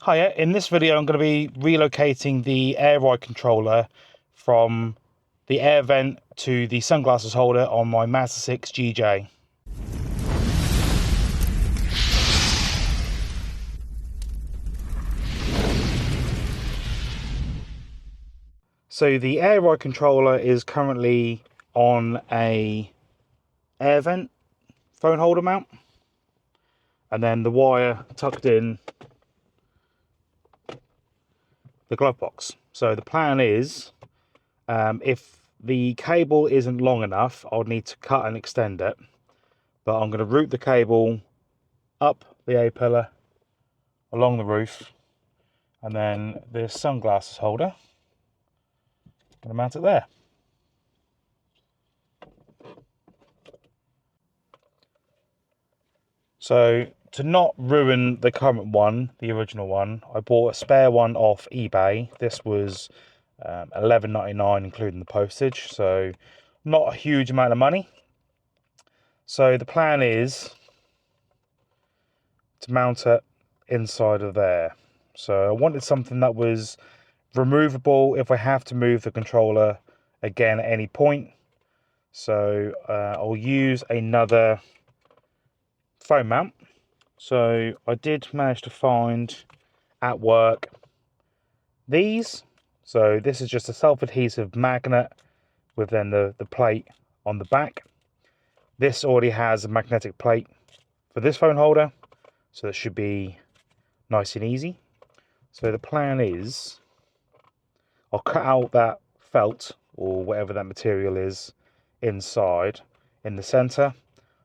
Hiya, in this video I'm going to be relocating the air ride controller from the air vent to the sunglasses holder on my Mazda 6 GJ. So the air ride controller is currently on a air vent phone holder mount, and then the wire tucked in the glove box. So the plan is, if the cable isn't long enough, I'll need to cut and extend it, but I'm going to route the cable up the A-pillar along the roof, and then this sunglasses holder, I'm going to mount it there. So to not ruin the current one, the original one, I bought a spare one off eBay. This was $11.99 including the postage, so not a huge amount of money. So the plan is to mount it inside of there. So I wanted something that was removable if I have to move the controller again at any point. So I'll use another phone mount. So I did manage to find at work these. So this is just a self-adhesive magnet with then the plate on the back. This already has a magnetic plate for this phone holder, so it should be nice and easy. So the plan is I'll cut out that felt or whatever that material is inside in the center,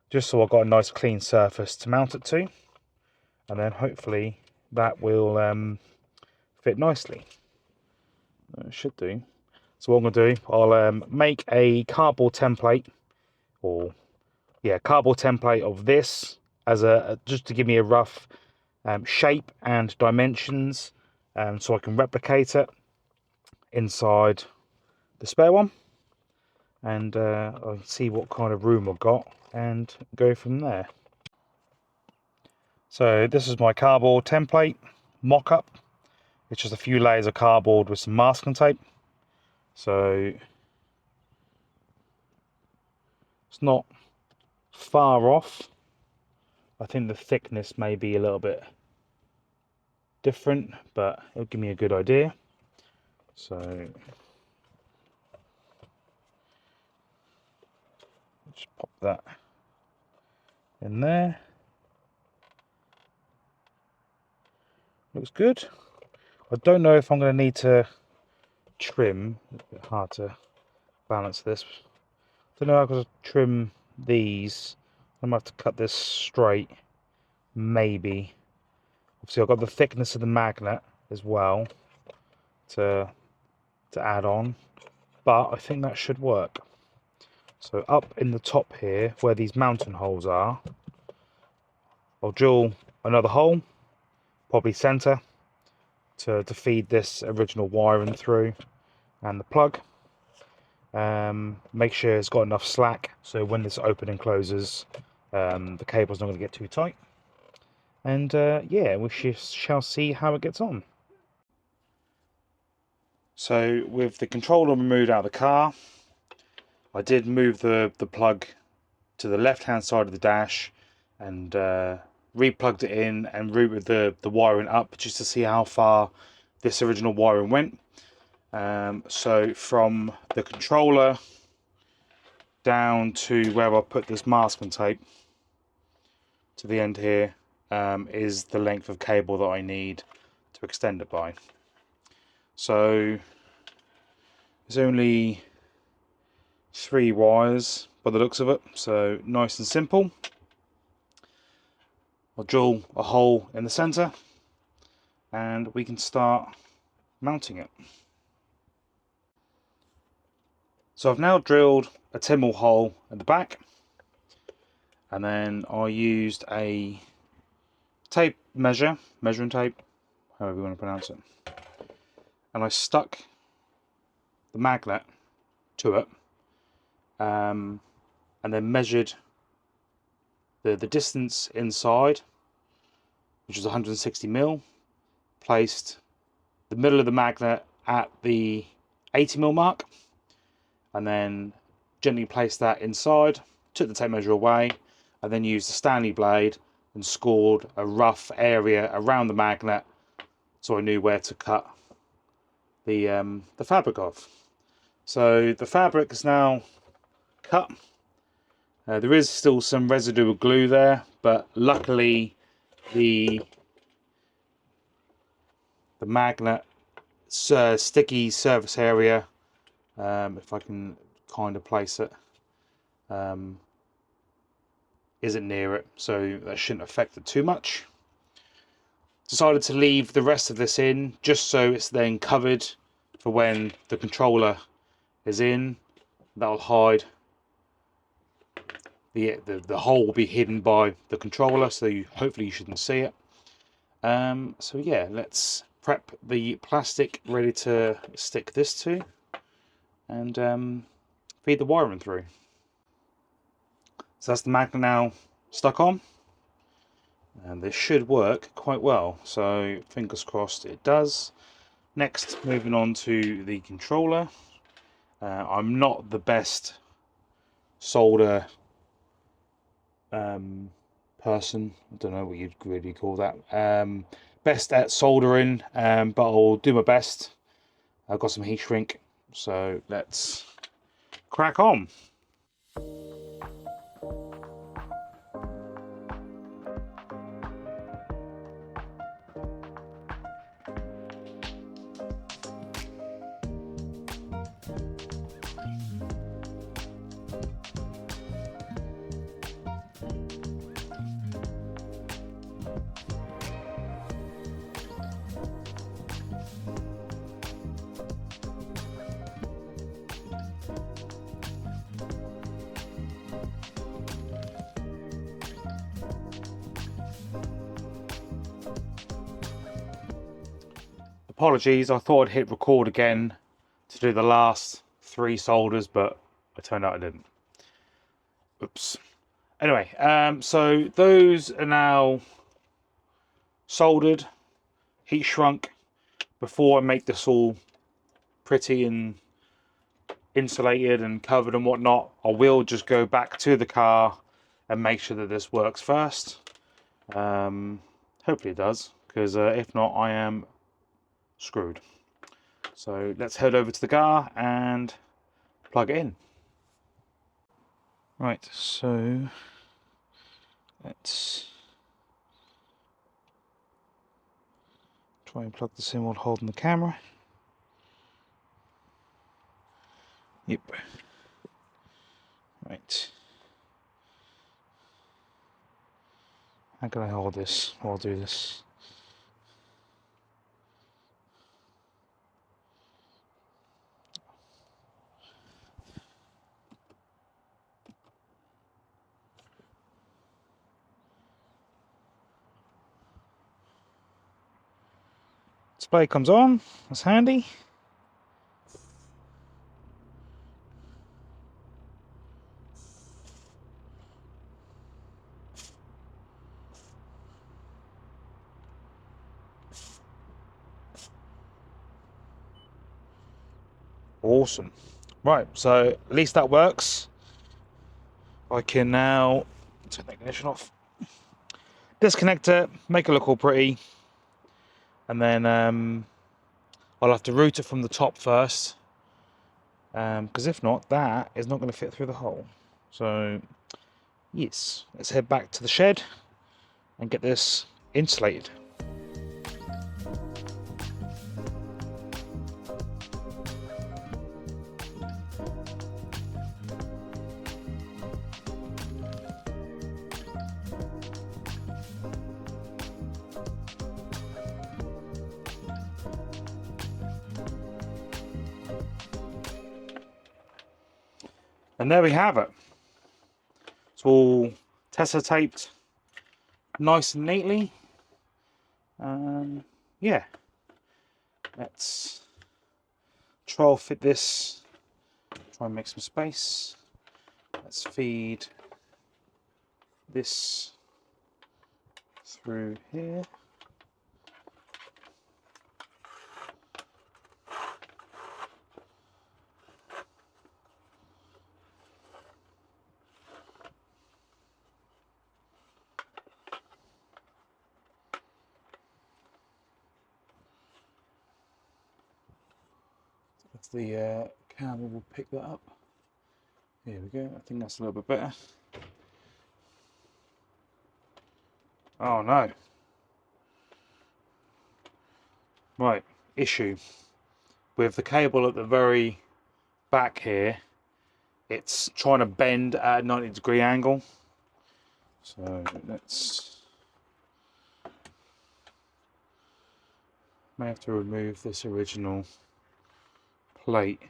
just so I've got a nice clean surface to mount it to, and then hopefully that will fit nicely. It should do. So what I'm going to do, I'll make a cardboard template, cardboard template of this as just to give me a rough shape and dimensions, so I can replicate it inside the spare one, and I'll see what kind of room I've got and go from there. So this is my cardboard template mock-up. It's just a few layers of cardboard with some masking tape. So it's not far off. I think the thickness may be a little bit different, but it'll give me a good idea. So just pop that in there. Looks good. I don't know if I'm going to need to trim. It's a bit hard to balance this. I don't know how I'm going to trim these. I might have to cut this straight, maybe. Obviously I've got the thickness of the magnet as well to add on, but I think that should work. So up in the top here where these mounting holes are, I'll drill another hole, probably center, to feed this original wiring through, and the plug. Make sure it's got enough slack so when this open and closes, the cable's not going to get too tight. And yeah, we shall see how it gets on. So with the controller removed out of the car, I did move the plug to the left hand side of the dash and replugged it in and routed the wiring up just to see how far this original wiring went. So from the controller down to where I put this masking tape to the end here is the length of cable that I need to extend it by. So there's only 3 wires by the looks of it, so nice and simple. I'll drill a hole in the center and we can start mounting it. So I've now drilled a 10mm hole at the back, and then I used a tape measuring tape, however you want to pronounce it, and I stuck the magnet to it, and then measured the distance inside, which was 160mm, placed the middle of the magnet at the 80mm mark, and then gently placed that inside, took the tape measure away, and then used the Stanley blade and scored a rough area around the magnet so I knew where to cut the fabric off. So the fabric is now cut. There is still some residual glue there, but luckily the magnet sticky surface area, if I can kind of place it, isn't near it, so that shouldn't affect it too much. Decided to leave the rest of this in just so it's then covered for when the controller is in. That'll hide the hole will be hidden by the controller, so hopefully you shouldn't see it. So yeah, let's prep the plastic ready to stick this to, and feed the wiring through. So that's the magnet now stuck on, and this should work quite well, so fingers crossed it does. Next, moving on to the controller. I'm not the best solder person, I don't know what you'd really call that, best at soldering, but I'll do my best. I've got some heat shrink, so let's crack on. Apologies, I thought I'd hit record again to do the last 3 solders, but it turned out I didn't. Oops. Anyway, so those are now soldered, heat shrunk. Before I make this all pretty and insulated and covered and whatnot, I will just go back to the car and make sure that this works first. Hopefully it does, because if not, I am screwed. So let's head over to the car and plug it in. Right, so let's try and plug this in while holding the camera. Yep. Right. How can I hold this while I do this? Display comes on, that's handy. Awesome. Right, so at least that works. I can now turn the ignition off, disconnect it, make it look all pretty, and then I'll have to route it from the top first, because if not, that is not going to fit through the hole. So yes, let's head back to the shed and get this insulated. And there we have it. It's all Tessa taped nice and neatly. Yeah, let's try and fit this, try and make some space. Let's feed this through here. if the camera will pick that up. Here we go. I think that's a little bit better. Oh no. Right, issue. With the cable at the very back here, it's trying to bend at a 90-degree angle. So may have to remove this original plate.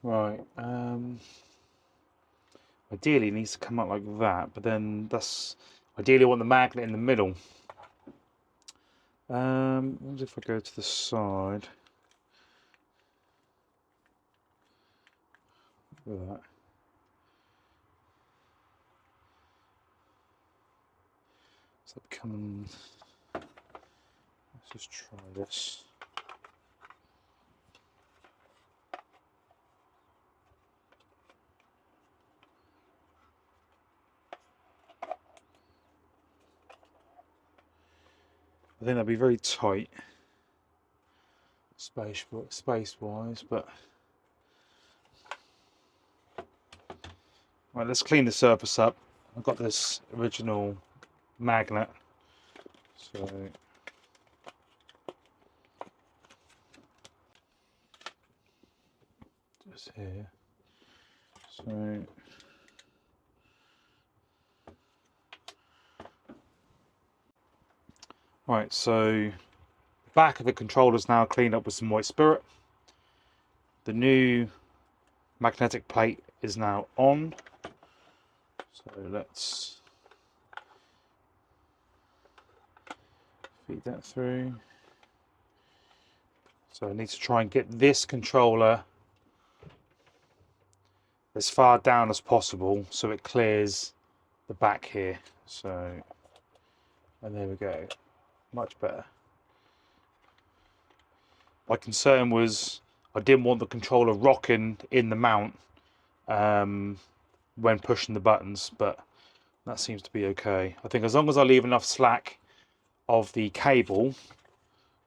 Right, ideally it needs to come out like that, but then that's ideally I want the magnet in the middle. What if I go to the side? Look at that. So coming. Let's just try this. I think that'd be very tight, space-wise, but right. Let's clean the surface up. I've got this original magnet, so just here. So right, so the back of the controller is now cleaned up with some white spirit. The new magnetic plate is now on. So let's feed that through. So I need to try and get this controller as far down as possible so it clears the back here. So, and there we go, much better. My concern was I didn't want the controller rocking in the mount when pushing the buttons, but that seems to be okay. I think as long as I leave enough slack of the cable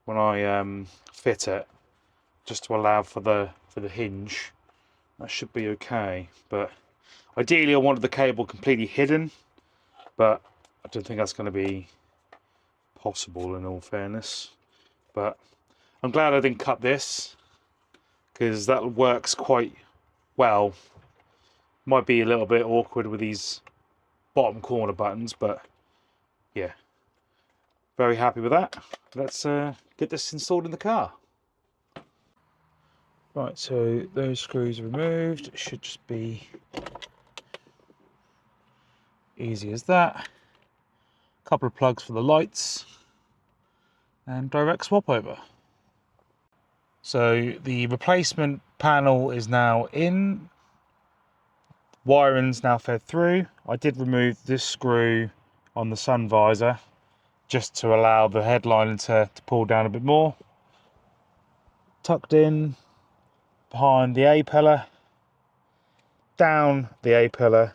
when I fit it, just to allow for the hinge, that should be okay. But ideally I wanted the cable completely hidden, but I don't think that's going to be possible in all fairness. But I'm glad I didn't cut this, because that works quite well. Might be a little bit awkward with these bottom corner buttons, but yeah, very happy with that. Let's get this installed in the car. Right, so those screws are removed. It should just be easy as that. A couple of plugs for the lights and direct swap over. So the replacement panel is now in. Wiring's now fed through. I did remove this screw on the sun visor just to allow the headliner to pull down a bit more. Tucked in behind the A-pillar, down the A-pillar,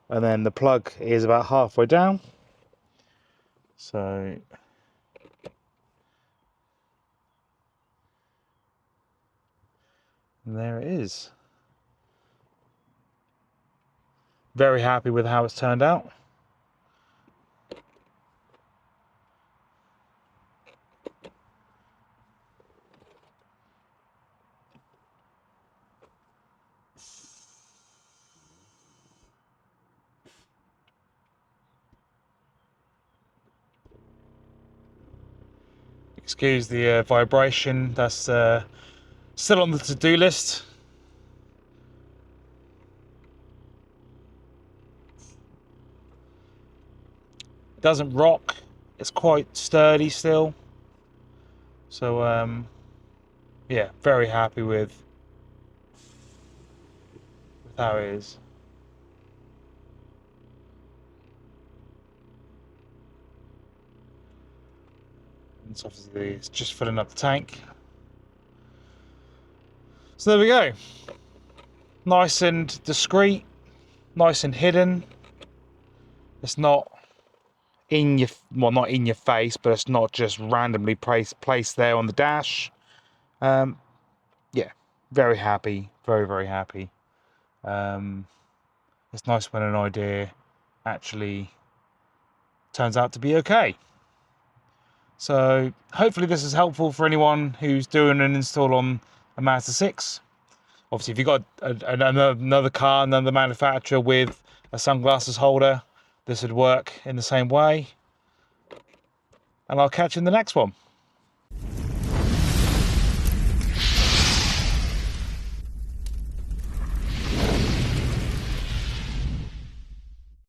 and then the plug is about halfway down. So and there it is. Very happy with how it's turned out. Excuse the vibration, that's still on the to-do list. Doesn't rock. It's quite sturdy still. So yeah, very happy with how it is. And so obviously it's just filling up the tank. So there we go. Nice and discreet, nice and hidden. It's not in your, well, not in your face, but it's not just randomly placed there on the dash. Yeah, very happy, very happy. It's nice when an idea actually turns out to be okay. So hopefully this is helpful for anyone who's doing an install on a Mazda 6. Obviously, if you've got another car, another manufacturer with a sunglasses holder, this would work in the same way. And I'll catch you in the next one.